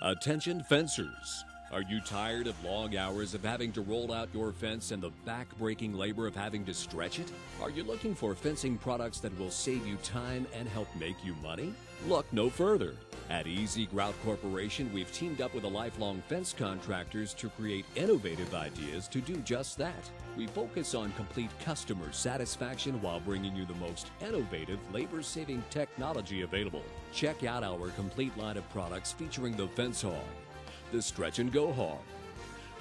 Attention fencers! Are you tired of long hours of having to roll out your fence and the back-breaking labor of having to stretch it? Are you looking for fencing products that will save you time and help make you money? Look no further. At EZ Grout Corporation, we've teamed up with the lifelong fence contractors to create innovative ideas to do just that. We focus on complete customer satisfaction while bringing you the most innovative, labor-saving technology available. Check out our complete line of products featuring the Fence Hog, the Stretch and Go Hog,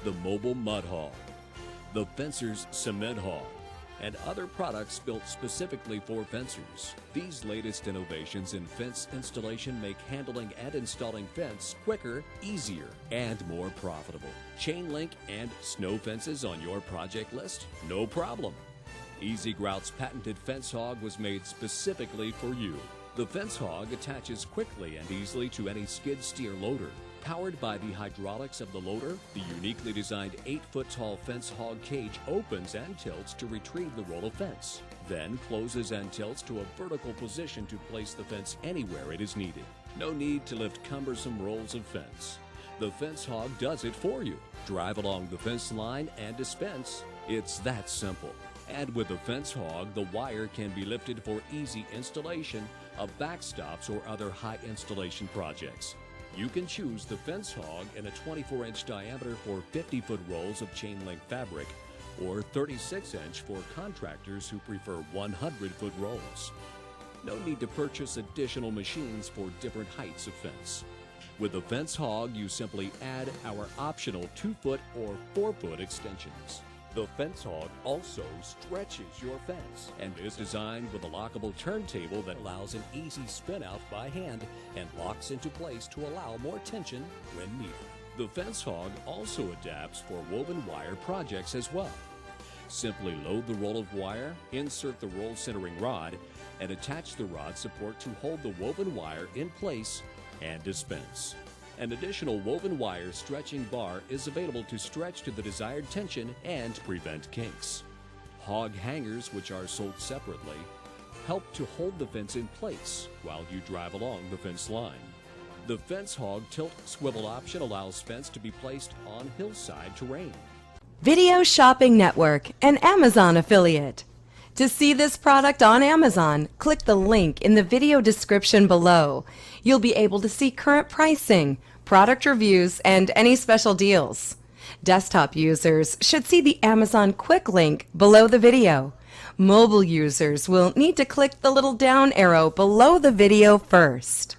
the Mobile Mud Hog, the Fencer's Cement Hog, and other products built specifically for fencers. These latest innovations in fence installation make handling and installing fence quicker, easier, and more profitable. Chain link and snow fences on your project list? No problem. EZ Grout's patented Fence Hog was made specifically for you. The Fence Hog attaches quickly and easily to any skid steer loader. Powered by the hydraulics of the loader, the uniquely designed 8-foot-tall Fence Hog cage opens and tilts to retrieve the roll of fence, then closes and tilts to a vertical position to place the fence anywhere it is needed. No need to lift cumbersome rolls of fence. The Fence Hog does it for you. Drive along the fence line and dispense. It's that simple. And with the Fence Hog, the wire can be lifted for easy installation of backstops or other high installation projects. You can choose the Fence Hog in a 24-inch diameter for 50-foot rolls of chain link fabric, or 36-inch for contractors who prefer 100-foot rolls. No need to purchase additional machines for different heights of fence. With the Fence Hog, you simply add our optional 2-foot or 4-foot extensions. The Fence Hog also stretches your fence and is designed with a lockable turntable that allows an easy spin out by hand and locks into place to allow more tension when needed. The Fence Hog also adapts for woven wire projects as well. Simply load the roll of wire, insert the roll centering rod, and attach the rod support to hold the woven wire in place and dispense. An additional woven wire stretching bar is available to stretch to the desired tension and prevent kinks. Hog hangers, which are sold separately, help to hold the fence in place while you drive along the fence line. The Fence Hog tilt swivel option allows fence to be placed on hillside terrain. Video Shopping Network, an Amazon affiliate. To see this product on Amazon, click the link in the video description below. You'll be able to see current pricing, product reviews, and any special deals. Desktop users should see the Amazon quick link below the video. Mobile users will need to click the little down arrow below the video first.